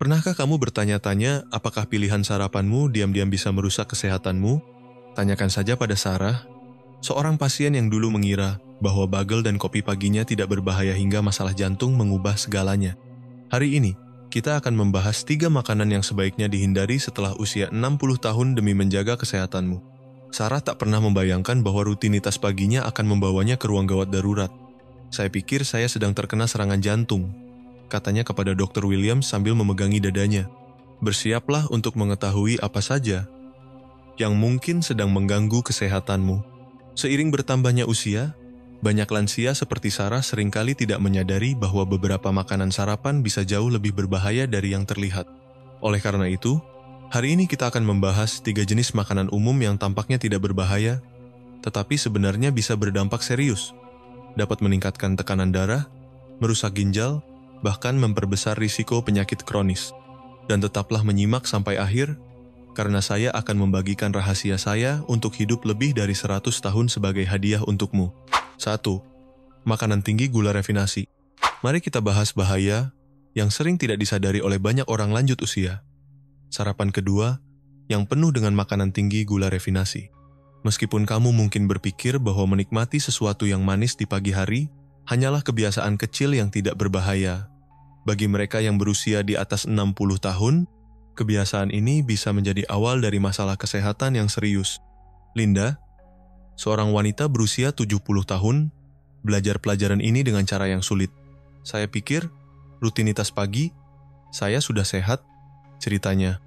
Pernahkah kamu bertanya-tanya apakah pilihan sarapanmu diam-diam bisa merusak kesehatanmu? Tanyakan saja pada Sarah, seorang pasien yang dulu mengira bahwa bagel dan kopi paginya tidak berbahaya hingga masalah jantung mengubah segalanya. Hari ini, kita akan membahas 3 makanan yang sebaiknya dihindari setelah usia 60 tahun demi menjaga kesehatanmu. Sarah tak pernah membayangkan bahwa rutinitas paginya akan membawanya ke ruang gawat darurat. Saya pikir saya sedang terkena serangan jantung, katanya kepada Dr. Williams sambil memegangi dadanya. Bersiaplah untuk mengetahui apa saja yang mungkin sedang mengganggu kesehatanmu. Seiring bertambahnya usia, banyak lansia seperti Sarah seringkali tidak menyadari bahwa beberapa makanan sarapan bisa jauh lebih berbahaya dari yang terlihat. Oleh karena itu, hari ini kita akan membahas 3 jenis makanan umum yang tampaknya tidak berbahaya, tetapi sebenarnya bisa berdampak serius. Dapat meningkatkan tekanan darah, merusak ginjal, bahkan memperbesar risiko penyakit kronis. Dan tetaplah menyimak sampai akhir, karena saya akan membagikan rahasia saya untuk hidup lebih dari 100 tahun sebagai hadiah untukmu. 1. Makanan tinggi gula rafinasi. Mari kita bahas bahaya yang sering tidak disadari oleh banyak orang lanjut usia. Sarapan kedua, yang penuh dengan makanan tinggi gula rafinasi. Meskipun kamu mungkin berpikir bahwa menikmati sesuatu yang manis di pagi hari hanyalah kebiasaan kecil yang tidak berbahaya, bagi mereka yang berusia di atas 60 tahun, kebiasaan ini bisa menjadi awal dari masalah kesehatan yang serius. Linda, seorang wanita berusia 70 tahun, belajar pelajaran ini dengan cara yang sulit. Saya pikir, rutinitas pagi, saya sudah sehat, ceritanya.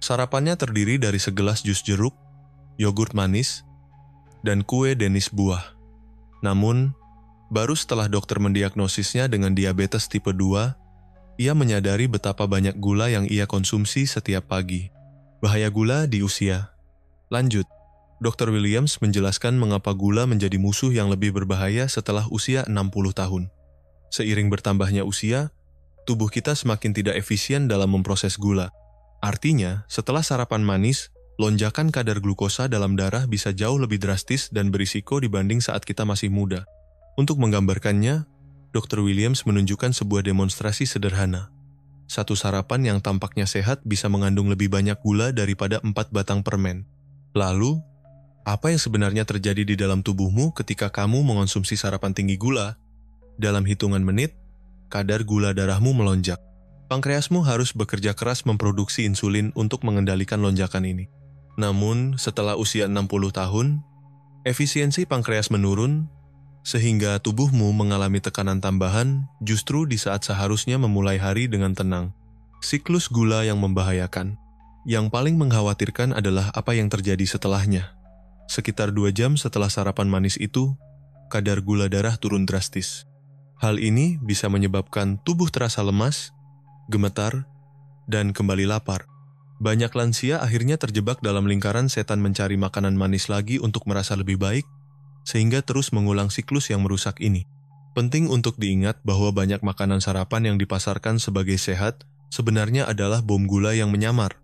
Sarapannya terdiri dari segelas jus jeruk, yogurt manis, dan kue denis buah. Namun, baru setelah dokter mendiagnosisnya dengan diabetes tipe 2, ia menyadari betapa banyak gula yang ia konsumsi setiap pagi. Bahaya gula di usia. Lanjut, Dr. Williams menjelaskan mengapa gula menjadi musuh yang lebih berbahaya setelah usia 60 tahun. Seiring bertambahnya usia, tubuh kita semakin tidak efisien dalam memproses gula. Artinya, setelah sarapan manis, lonjakan kadar glukosa dalam darah bisa jauh lebih drastis dan berisiko dibanding saat kita masih muda. Untuk menggambarkannya, Dr. Williams menunjukkan sebuah demonstrasi sederhana. Satu sarapan yang tampaknya sehat bisa mengandung lebih banyak gula daripada 4 batang permen. Lalu, apa yang sebenarnya terjadi di dalam tubuhmu ketika kamu mengonsumsi sarapan tinggi gula? Dalam hitungan menit, kadar gula darahmu melonjak. Pankreasmu harus bekerja keras memproduksi insulin untuk mengendalikan lonjakan ini. Namun, setelah usia 60 tahun, efisiensi pankreas menurun, sehingga tubuhmu mengalami tekanan tambahan justru di saat seharusnya memulai hari dengan tenang. Siklus gula yang membahayakan. Yang paling mengkhawatirkan adalah apa yang terjadi setelahnya. Sekitar 2 jam setelah sarapan manis itu, kadar gula darah turun drastis. Hal ini bisa menyebabkan tubuh terasa lemas, gemetar, dan kembali lapar. Banyak lansia akhirnya terjebak dalam lingkaran setan mencari makanan manis lagi untuk merasa lebih baik, sehingga terus mengulang siklus yang merusak ini. Penting untuk diingat bahwa banyak makanan sarapan yang dipasarkan sebagai sehat sebenarnya adalah bom gula yang menyamar.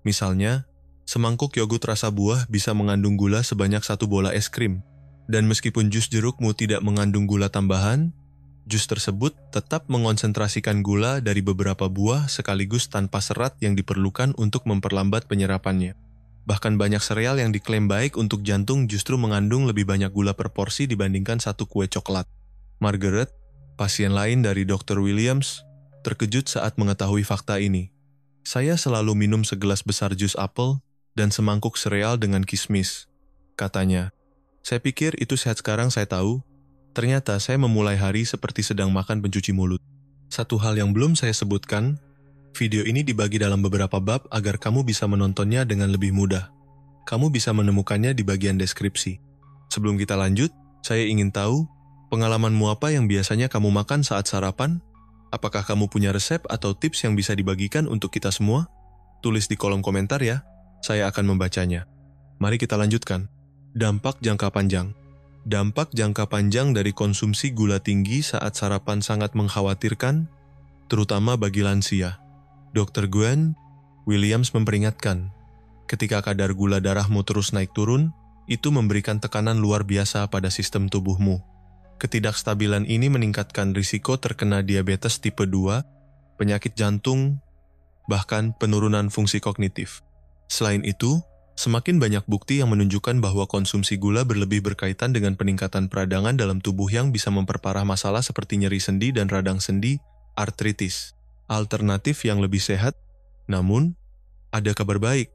Misalnya, semangkuk yogurt rasa buah bisa mengandung gula sebanyak 1 bola es krim. Dan meskipun jus jerukmu tidak mengandung gula tambahan, jus tersebut tetap mengonsentrasikan gula dari beberapa buah sekaligus tanpa serat yang diperlukan untuk memperlambat penyerapannya. Bahkan banyak sereal yang diklaim baik untuk jantung justru mengandung lebih banyak gula per porsi dibandingkan satu kue coklat. Margaret, pasien lain dari Dr. Williams, terkejut saat mengetahui fakta ini. Saya selalu minum segelas besar jus apel dan semangkuk sereal dengan kismis, katanya. Saya pikir itu sehat sekarang saya tahu. Ternyata saya memulai hari seperti sedang makan pencuci mulut. Satu hal yang belum saya sebutkan, video ini dibagi dalam beberapa bab agar kamu bisa menontonnya dengan lebih mudah. Kamu bisa menemukannya di bagian deskripsi. Sebelum kita lanjut, saya ingin tahu, pengalamanmu apa yang biasanya kamu makan saat sarapan? Apakah kamu punya resep atau tips yang bisa dibagikan untuk kita semua? Tulis di kolom komentar ya, saya akan membacanya. Mari kita lanjutkan. Dampak jangka panjang. Dampak jangka panjang dari konsumsi gula tinggi saat sarapan sangat mengkhawatirkan, terutama bagi lansia. Dr. Gwen Williams memperingatkan, ketika kadar gula darahmu terus naik turun, itu memberikan tekanan luar biasa pada sistem tubuhmu. Ketidakstabilan ini meningkatkan risiko terkena diabetes tipe 2, penyakit jantung, bahkan penurunan fungsi kognitif. Selain itu, semakin banyak bukti yang menunjukkan bahwa konsumsi gula berlebih berkaitan dengan peningkatan peradangan dalam tubuh yang bisa memperparah masalah seperti nyeri sendi dan radang sendi, artritis. Alternatif yang lebih sehat, namun, ada kabar baik.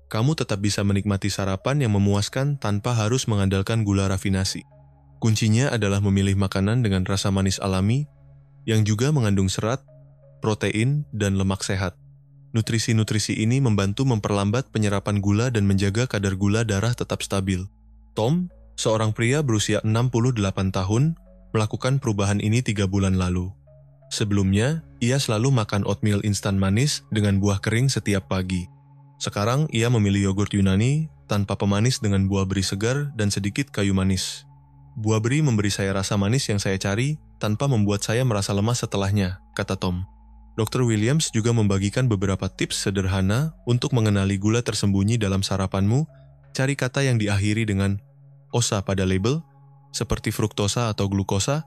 Kamu tetap bisa menikmati sarapan yang memuaskan tanpa harus mengandalkan gula rafinasi. Kuncinya adalah memilih makanan dengan rasa manis alami yang juga mengandung serat, protein, dan lemak sehat. Nutrisi-nutrisi ini membantu memperlambat penyerapan gula dan menjaga kadar gula darah tetap stabil. Tom, seorang pria berusia 68 tahun, melakukan perubahan ini 3 bulan lalu. Sebelumnya, ia selalu makan oatmeal instan manis dengan buah kering setiap pagi. Sekarang ia memilih yogurt Yunani tanpa pemanis dengan buah beri segar dan sedikit kayu manis. Buah beri memberi saya rasa manis yang saya cari tanpa membuat saya merasa lemas setelahnya, kata Tom. Dr. Williams juga membagikan beberapa tips sederhana untuk mengenali gula tersembunyi dalam sarapanmu. Cari kata yang diakhiri dengan osa pada label, seperti fruktosa atau glukosa,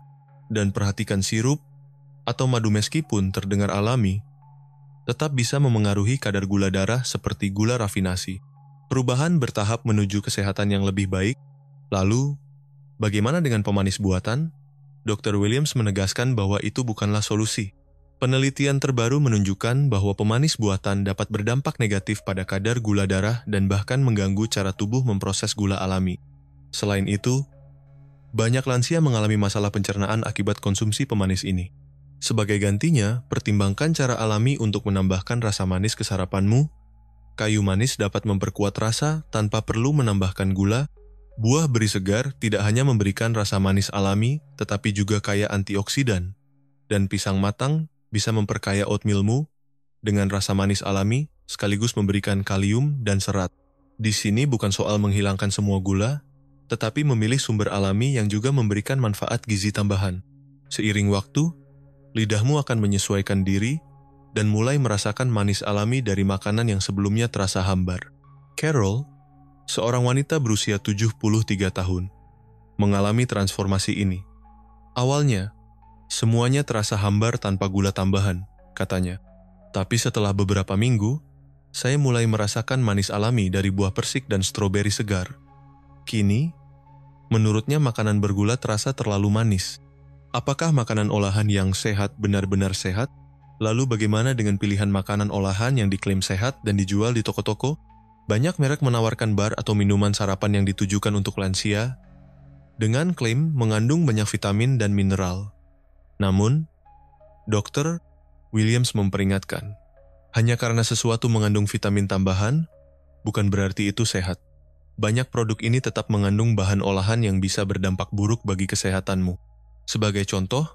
dan perhatikan sirup atau madu meskipun terdengar alami, tetap bisa memengaruhi kadar gula darah seperti gula rafinasi. Perubahan bertahap menuju kesehatan yang lebih baik. Lalu, bagaimana dengan pemanis buatan? Dr. Williams menegaskan bahwa itu bukanlah solusi. Penelitian terbaru menunjukkan bahwa pemanis buatan dapat berdampak negatif pada kadar gula darah dan bahkan mengganggu cara tubuh memproses gula alami. Selain itu, banyak lansia mengalami masalah pencernaan akibat konsumsi pemanis ini. Sebagai gantinya, pertimbangkan cara alami untuk menambahkan rasa manis ke sarapanmu. Kayu manis dapat memperkuat rasa tanpa perlu menambahkan gula. Buah beri segar tidak hanya memberikan rasa manis alami, tetapi juga kaya antioksidan. Dan pisang matang bisa memperkaya oatmealmu dengan rasa manis alami, sekaligus memberikan kalium dan serat. Di sini bukan soal menghilangkan semua gula, tetapi memilih sumber alami yang juga memberikan manfaat gizi tambahan. Seiring waktu, lidahmu akan menyesuaikan diri dan mulai merasakan manis alami dari makanan yang sebelumnya terasa hambar. Carol, seorang wanita berusia 73 tahun, mengalami transformasi ini. Awalnya, semuanya terasa hambar tanpa gula tambahan, katanya. Tapi setelah beberapa minggu, saya mulai merasakan manis alami dari buah persik dan stroberi segar. Kini, menurutnya makanan bergula terasa terlalu manis. Apakah makanan olahan yang sehat benar-benar sehat? Lalu bagaimana dengan pilihan makanan olahan yang diklaim sehat dan dijual di toko-toko? Banyak merek menawarkan bar atau minuman sarapan yang ditujukan untuk lansia, dengan klaim mengandung banyak vitamin dan mineral. Namun, Dr. Williams memperingatkan, hanya karena sesuatu mengandung vitamin tambahan, bukan berarti itu sehat. Banyak produk ini tetap mengandung bahan olahan yang bisa berdampak buruk bagi kesehatanmu. Sebagai contoh,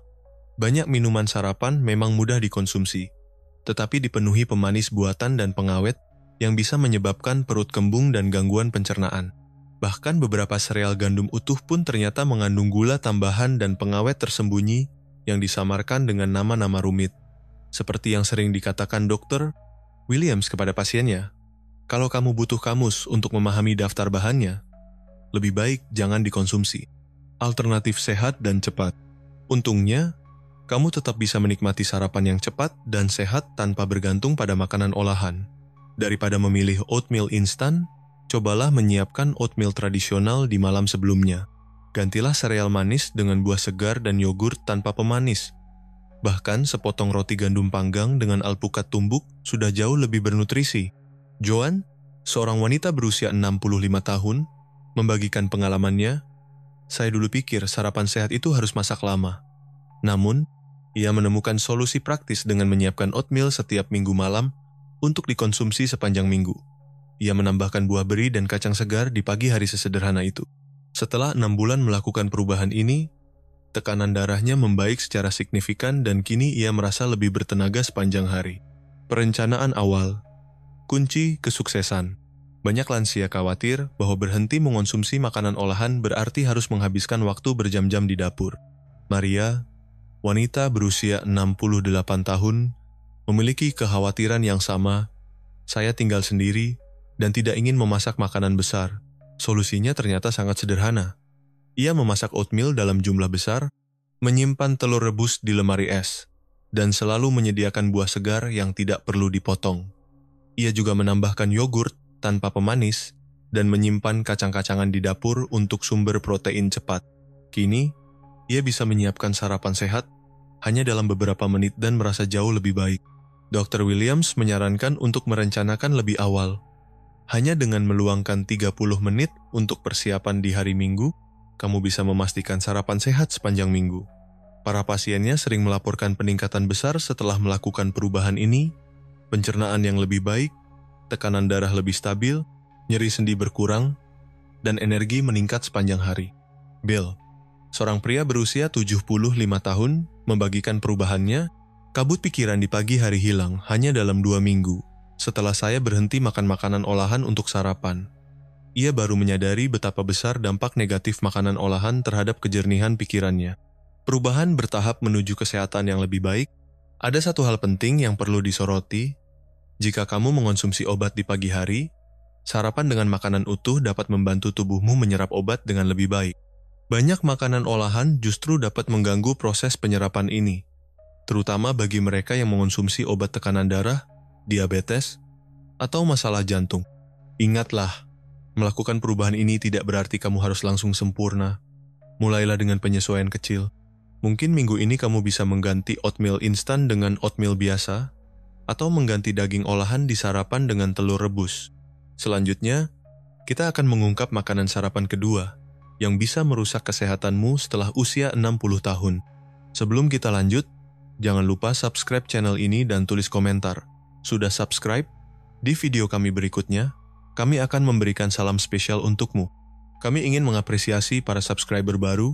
banyak minuman sarapan memang mudah dikonsumsi, tetapi dipenuhi pemanis buatan dan pengawet yang bisa menyebabkan perut kembung dan gangguan pencernaan. Bahkan beberapa sereal gandum utuh pun ternyata mengandung gula tambahan dan pengawet tersembunyi yang disamarkan dengan nama-nama rumit. Seperti yang sering dikatakan Dr. Williams kepada pasiennya, kalau kamu butuh kamus untuk memahami daftar bahannya, lebih baik jangan dikonsumsi. Alternatif sehat dan cepat. Untungnya, kamu tetap bisa menikmati sarapan yang cepat dan sehat tanpa bergantung pada makanan olahan. Daripada memilih oatmeal instan, cobalah menyiapkan oatmeal tradisional di malam sebelumnya. Gantilah sereal manis dengan buah segar dan yogurt tanpa pemanis. Bahkan sepotong roti gandum panggang dengan alpukat tumbuk sudah jauh lebih bernutrisi. Joan, seorang wanita berusia 65 tahun, membagikan pengalamannya. Saya dulu pikir sarapan sehat itu harus masak lama. Namun, ia menemukan solusi praktis dengan menyiapkan oatmeal setiap minggu malam untuk dikonsumsi sepanjang minggu. Ia menambahkan buah beri dan kacang segar di pagi hari sesederhana itu. Setelah 6 bulan melakukan perubahan ini, tekanan darahnya membaik secara signifikan dan kini ia merasa lebih bertenaga sepanjang hari. Perencanaan awal, kunci kesuksesan. Banyak lansia khawatir bahwa berhenti mengonsumsi makanan olahan berarti harus menghabiskan waktu berjam-jam di dapur. Maria, wanita berusia 68 tahun, memiliki kekhawatiran yang sama. Saya tinggal sendiri dan tidak ingin memasak makanan besar. Solusinya ternyata sangat sederhana. Ia memasak oatmeal dalam jumlah besar, menyimpan telur rebus di lemari es, dan selalu menyediakan buah segar yang tidak perlu dipotong. Ia juga menambahkan yogurt tanpa pemanis dan menyimpan kacang-kacangan di dapur untuk sumber protein cepat. Kini, ia bisa menyiapkan sarapan sehat hanya dalam beberapa menit dan merasa jauh lebih baik. Dr. Williams menyarankan untuk merencanakan lebih awal. Hanya dengan meluangkan 30 menit untuk persiapan di hari Minggu, kamu bisa memastikan sarapan sehat sepanjang minggu. Para pasiennya sering melaporkan peningkatan besar setelah melakukan perubahan ini, pencernaan yang lebih baik, tekanan darah lebih stabil, nyeri sendi berkurang, dan energi meningkat sepanjang hari. Bill, seorang pria berusia 75 tahun, membagikan perubahannya. Kabut pikiran di pagi hari hilang hanya dalam 2 minggu. Setelah saya berhenti makan makanan olahan untuk sarapan, ia baru menyadari betapa besar dampak negatif makanan olahan terhadap kejernihan pikirannya. Perubahan bertahap menuju kesehatan yang lebih baik. Ada satu hal penting yang perlu disoroti. Jika kamu mengonsumsi obat di pagi hari, sarapan dengan makanan utuh dapat membantu tubuhmu menyerap obat dengan lebih baik. Banyak makanan olahan justru dapat mengganggu proses penyerapan ini, terutama bagi mereka yang mengonsumsi obat tekanan darah, diabetes, atau masalah jantung. Ingatlah, melakukan perubahan ini tidak berarti kamu harus langsung sempurna. Mulailah dengan penyesuaian kecil. Mungkin minggu ini kamu bisa mengganti oatmeal instan dengan oatmeal biasa, atau mengganti daging olahan di sarapan dengan telur rebus. Selanjutnya, kita akan mengungkap makanan sarapan kedua, yang bisa merusak kesehatanmu setelah usia 60 tahun. Sebelum kita lanjut, jangan lupa subscribe channel ini dan tulis komentar. Sudah subscribe? Di video kami berikutnya, kami akan memberikan salam spesial untukmu. Kami ingin mengapresiasi para subscriber baru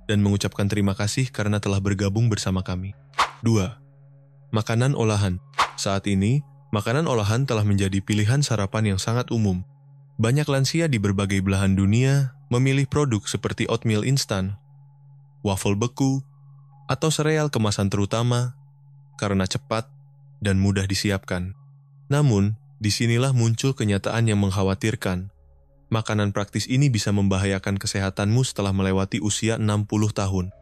dan mengucapkan terima kasih karena telah bergabung bersama kami. 2. Makanan olahan. Saat ini, makanan olahan telah menjadi pilihan sarapan yang sangat umum. Banyak lansia di berbagai belahan dunia memilih produk seperti oatmeal instan, waffle beku, atau sereal kemasan terutama karena cepat dan mudah disiapkan. Namun, disinilah muncul kenyataan yang mengkhawatirkan. Makanan praktis ini bisa membahayakan kesehatanmu setelah melewati usia 60 tahun.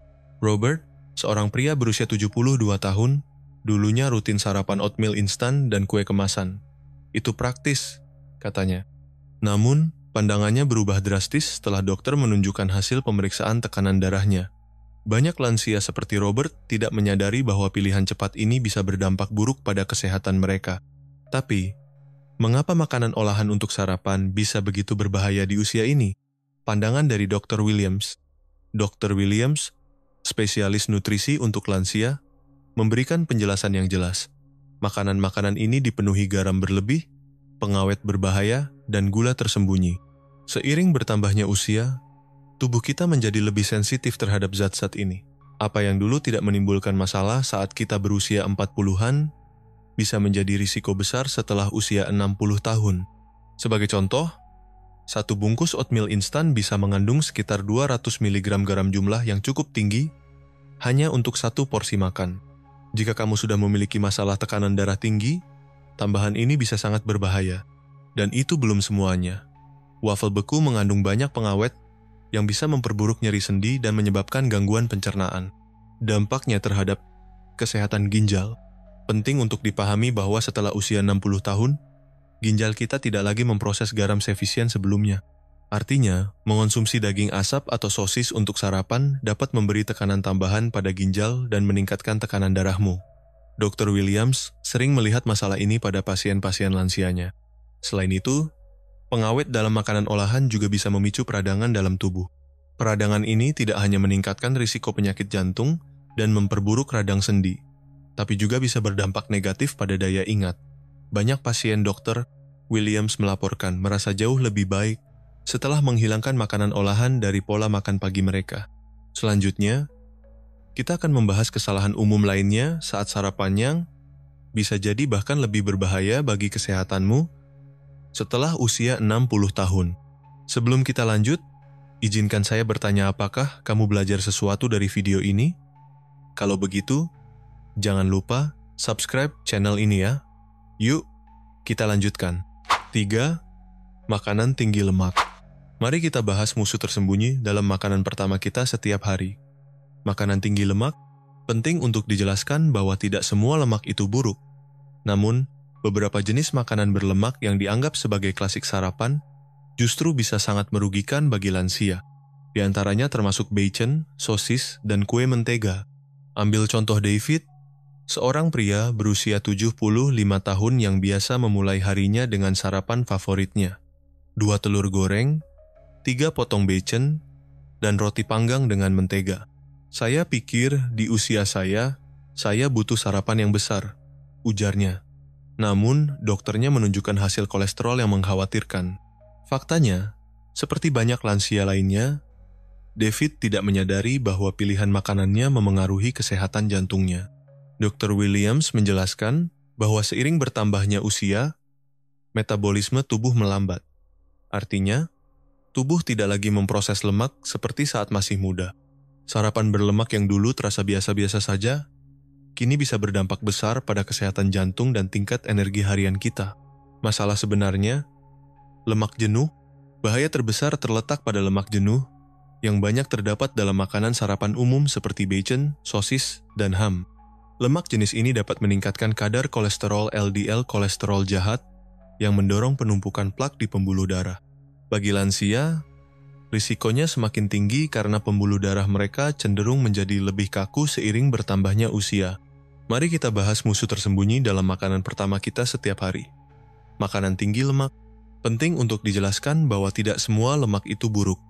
Robert, seorang pria berusia 72 tahun, dulunya rutin sarapan oatmeal instan dan kue kemasan. Itu praktis, katanya. Namun, pandangannya berubah drastis setelah dokter menunjukkan hasil pemeriksaan tekanan darahnya. Banyak lansia seperti Robert tidak menyadari bahwa pilihan cepat ini bisa berdampak buruk pada kesehatan mereka. Tapi, mengapa makanan olahan untuk sarapan bisa begitu berbahaya di usia ini? Pandangan dari Dr. Williams. Dr. Williams, spesialis nutrisi untuk lansia, memberikan penjelasan yang jelas. Makanan-makanan ini dipenuhi garam berlebih, pengawet berbahaya, dan gula tersembunyi. Seiring bertambahnya usia, tubuh kita menjadi lebih sensitif terhadap zat-zat ini. Apa yang dulu tidak menimbulkan masalah saat kita berusia 40-an, bisa menjadi risiko besar setelah usia 60 tahun. Sebagai contoh, satu bungkus oatmeal instan bisa mengandung sekitar 200 mg garam jumlah yang cukup tinggi hanya untuk satu porsi makan. Jika kamu sudah memiliki masalah tekanan darah tinggi, tambahan ini bisa sangat berbahaya. Dan itu belum semuanya. Waffle beku mengandung banyak pengawet yang bisa memperburuk nyeri sendi dan menyebabkan gangguan pencernaan. Dampaknya terhadap kesehatan ginjal. Penting untuk dipahami bahwa setelah usia 60 tahun, ginjal kita tidak lagi memproses garam seefisien sebelumnya. Artinya, mengonsumsi daging asap atau sosis untuk sarapan dapat memberi tekanan tambahan pada ginjal dan meningkatkan tekanan darahmu. Dr. Williams sering melihat masalah ini pada pasien-pasien lansianya. Selain itu, pengawet dalam makanan olahan juga bisa memicu peradangan dalam tubuh. Peradangan ini tidak hanya meningkatkan risiko penyakit jantung dan memperburuk radang sendi, tapi juga bisa berdampak negatif pada daya ingat. Banyak pasien Dr. Williams melaporkan merasa jauh lebih baik setelah menghilangkan makanan olahan dari pola makan pagi mereka. Selanjutnya, kita akan membahas kesalahan umum lainnya saat sarapan yang bisa jadi bahkan lebih berbahaya bagi kesehatanmu setelah usia 60 tahun. Sebelum kita lanjut, izinkan saya bertanya apakah kamu belajar sesuatu dari video ini? Kalau begitu, jangan lupa subscribe channel ini ya. Yuk, kita lanjutkan. 3. Makanan tinggi lemak. Mari kita bahas musuh tersembunyi dalam makanan pertama kita setiap hari. Makanan tinggi lemak Penting untuk dijelaskan bahwa tidak semua lemak itu buruk. Namun, beberapa jenis makanan berlemak yang dianggap sebagai klasik sarapan justru bisa sangat merugikan bagi lansia. Di antaranya termasuk bacon, sosis, dan kue mentega. Ambil contoh David, seorang pria berusia 75 tahun yang biasa memulai harinya dengan sarapan favoritnya. 2 telur goreng, 3 potong bacon, dan roti panggang dengan mentega. Saya pikir di usia saya butuh sarapan yang besar, ujarnya. Namun, dokternya menunjukkan hasil kolesterol yang mengkhawatirkan. Faktanya, seperti banyak lansia lainnya, David tidak menyadari bahwa pilihan makanannya memengaruhi kesehatan jantungnya. Dr. Williams menjelaskan bahwa seiring bertambahnya usia, metabolisme tubuh melambat. Artinya, tubuh tidak lagi memproses lemak seperti saat masih muda. Sarapan berlemak yang dulu terasa biasa-biasa saja, kini bisa berdampak besar pada kesehatan jantung dan tingkat energi harian kita. Masalah sebenarnya, lemak jenuh, bahaya terbesar terletak pada lemak jenuh yang banyak terdapat dalam makanan sarapan umum seperti bacon, sosis, dan ham. Lemak jenis ini dapat meningkatkan kadar kolesterol LDL kolesterol jahat yang mendorong penumpukan plak di pembuluh darah. Bagi lansia, risikonya semakin tinggi karena pembuluh darah mereka cenderung menjadi lebih kaku seiring bertambahnya usia. Mari kita bahas musuh tersembunyi dalam makanan pertama kita setiap hari. Makanan tinggi lemak. Penting untuk dijelaskan bahwa tidak semua lemak itu buruk.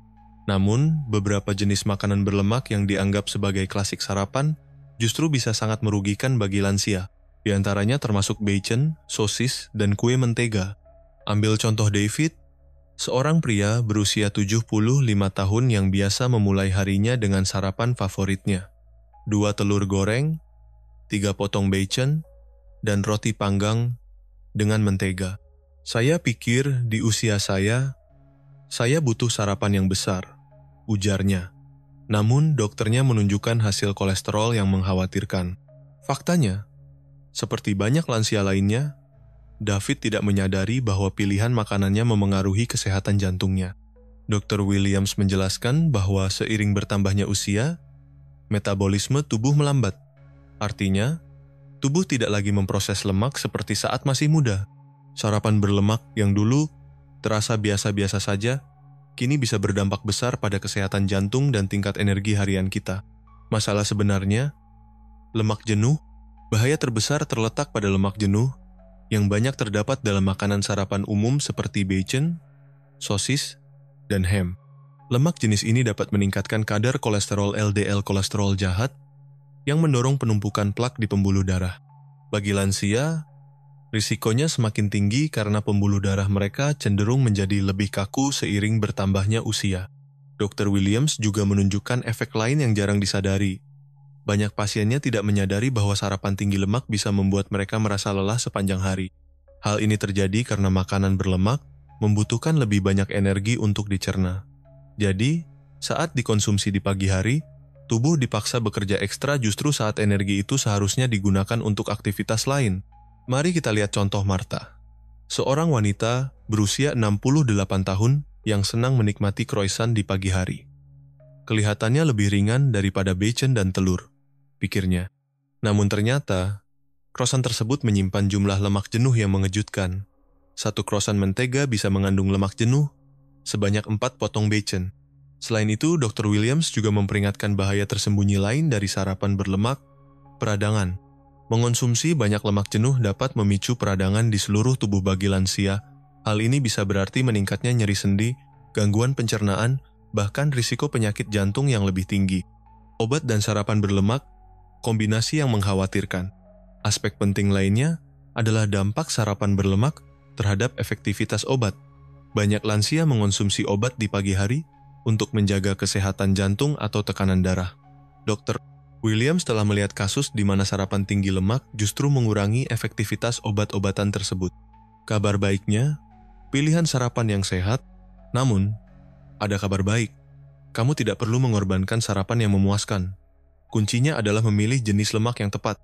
Namun, beberapa jenis makanan berlemak yang dianggap sebagai klasik sarapan justru bisa sangat merugikan bagi lansia. Di antaranya termasuk bacon, sosis, dan kue mentega. Ambil contoh David, seorang pria berusia 75 tahun yang biasa memulai harinya dengan sarapan favoritnya. 2 telur goreng, 3 potong bacon, dan roti panggang dengan mentega. Saya pikir di usia saya butuh sarapan yang besar, ujarnya. Namun, dokternya menunjukkan hasil kolesterol yang mengkhawatirkan. Faktanya, seperti banyak lansia lainnya, David tidak menyadari bahwa pilihan makanannya memengaruhi kesehatan jantungnya. Dr. Williams menjelaskan bahwa seiring bertambahnya usia, metabolisme tubuh melambat. Artinya, tubuh tidak lagi memproses lemak seperti saat masih muda. Sarapan berlemak yang dulu terasa biasa-biasa saja, kini bisa berdampak besar pada kesehatan jantung dan tingkat energi harian kita. Masalah sebenarnya, lemak jenuh, bahaya terbesar terletak pada lemak jenuh yang banyak terdapat dalam makanan sarapan umum seperti bacon, sosis, dan ham. Lemak jenis ini dapat meningkatkan kadar kolesterol LDL kolesterol jahat yang mendorong penumpukan plak di pembuluh darah. Bagi lansia, risikonya semakin tinggi karena pembuluh darah mereka cenderung menjadi lebih kaku seiring bertambahnya usia. Dr. Williams juga menunjukkan efek lain yang jarang disadari. Banyak pasiennya tidak menyadari bahwa sarapan tinggi lemak bisa membuat mereka merasa lelah sepanjang hari. Hal ini terjadi karena makanan berlemak membutuhkan lebih banyak energi untuk dicerna. Jadi, saat dikonsumsi di pagi hari, tubuh dipaksa bekerja ekstra justru saat energi itu seharusnya digunakan untuk aktivitas lain. Mari kita lihat contoh Martha, seorang wanita berusia 68 tahun yang senang menikmati croissant di pagi hari. Kelihatannya lebih ringan daripada bacon dan telur, pikirnya. Namun ternyata, croissant tersebut menyimpan jumlah lemak jenuh yang mengejutkan. 1 croissant mentega bisa mengandung lemak jenuh sebanyak 4 potong bacon. Selain itu, Dr. Williams juga memperingatkan bahaya tersembunyi lain dari sarapan berlemak, peradangan. Mengonsumsi banyak lemak jenuh dapat memicu peradangan di seluruh tubuh bagi lansia. Hal ini bisa berarti meningkatnya nyeri sendi, gangguan pencernaan, bahkan risiko penyakit jantung yang lebih tinggi. Obat dan sarapan berlemak, kombinasi yang mengkhawatirkan. Aspek penting lainnya adalah dampak sarapan berlemak terhadap efektivitas obat. Banyak lansia mengonsumsi obat di pagi hari untuk menjaga kesehatan jantung atau tekanan darah. Dr. Williams telah melihat kasus di mana sarapan tinggi lemak justru mengurangi efektivitas obat-obatan tersebut. Kabar baiknya, pilihan sarapan yang sehat, namun ada kabar baik. Kamu tidak perlu mengorbankan sarapan yang memuaskan. Kuncinya adalah memilih jenis lemak yang tepat.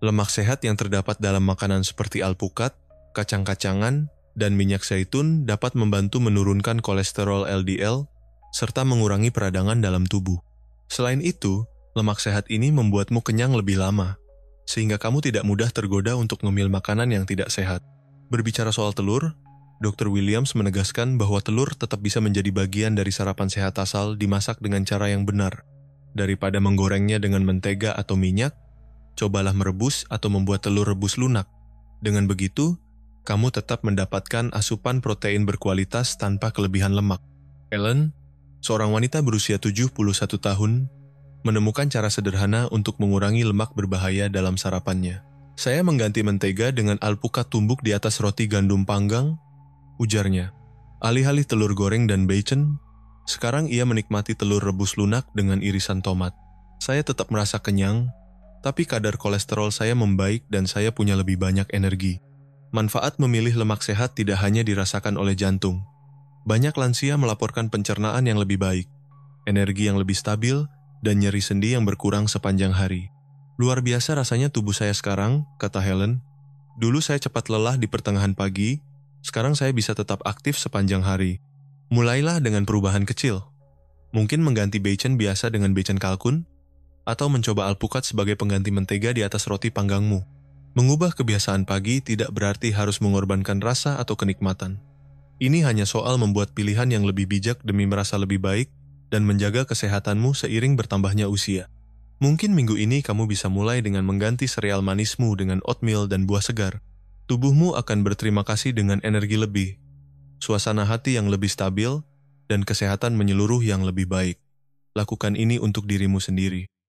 Lemak sehat yang terdapat dalam makanan seperti alpukat, kacang-kacangan, dan minyak zaitun dapat membantu menurunkan kolesterol LDL serta mengurangi peradangan dalam tubuh. Selain itu, Lemak sehat ini membuatmu kenyang lebih lama, sehingga kamu tidak mudah tergoda untuk ngemil makanan yang tidak sehat. Berbicara soal telur, Dr. Williams menegaskan bahwa telur tetap bisa menjadi bagian dari sarapan sehat asal dimasak dengan cara yang benar. Daripada menggorengnya dengan mentega atau minyak, cobalah merebus atau membuat telur rebus lunak. Dengan begitu, kamu tetap mendapatkan asupan protein berkualitas tanpa kelebihan lemak. Ellen, seorang wanita berusia 71 tahun, menemukan cara sederhana untuk mengurangi lemak berbahaya dalam sarapannya. Saya mengganti mentega dengan alpukat tumbuk di atas roti gandum panggang, ujarnya. Alih-alih telur goreng dan bacon, sekarang ia menikmati telur rebus lunak dengan irisan tomat. Saya tetap merasa kenyang, tapi kadar kolesterol saya membaik dan saya punya lebih banyak energi. Manfaat memilih lemak sehat tidak hanya dirasakan oleh jantung. Banyak lansia melaporkan pencernaan yang lebih baik, energi yang lebih stabil, dan nyeri sendi yang berkurang sepanjang hari. Luar biasa rasanya tubuh saya sekarang, kata Helen. Dulu saya cepat lelah di pertengahan pagi, sekarang saya bisa tetap aktif sepanjang hari. Mulailah dengan perubahan kecil. Mungkin mengganti bacon biasa dengan bacon kalkun, atau mencoba alpukat sebagai pengganti mentega di atas roti panggangmu. Mengubah kebiasaan pagi tidak berarti harus mengorbankan rasa atau kenikmatan. Ini hanya soal membuat pilihan yang lebih bijak demi merasa lebih baik dan menjaga kesehatanmu seiring bertambahnya usia. Mungkin minggu ini kamu bisa mulai dengan mengganti sereal manismu dengan oatmeal dan buah segar. Tubuhmu akan berterima kasih dengan energi lebih, suasana hati yang lebih stabil, dan kesehatan menyeluruh yang lebih baik. Lakukan ini untuk dirimu sendiri.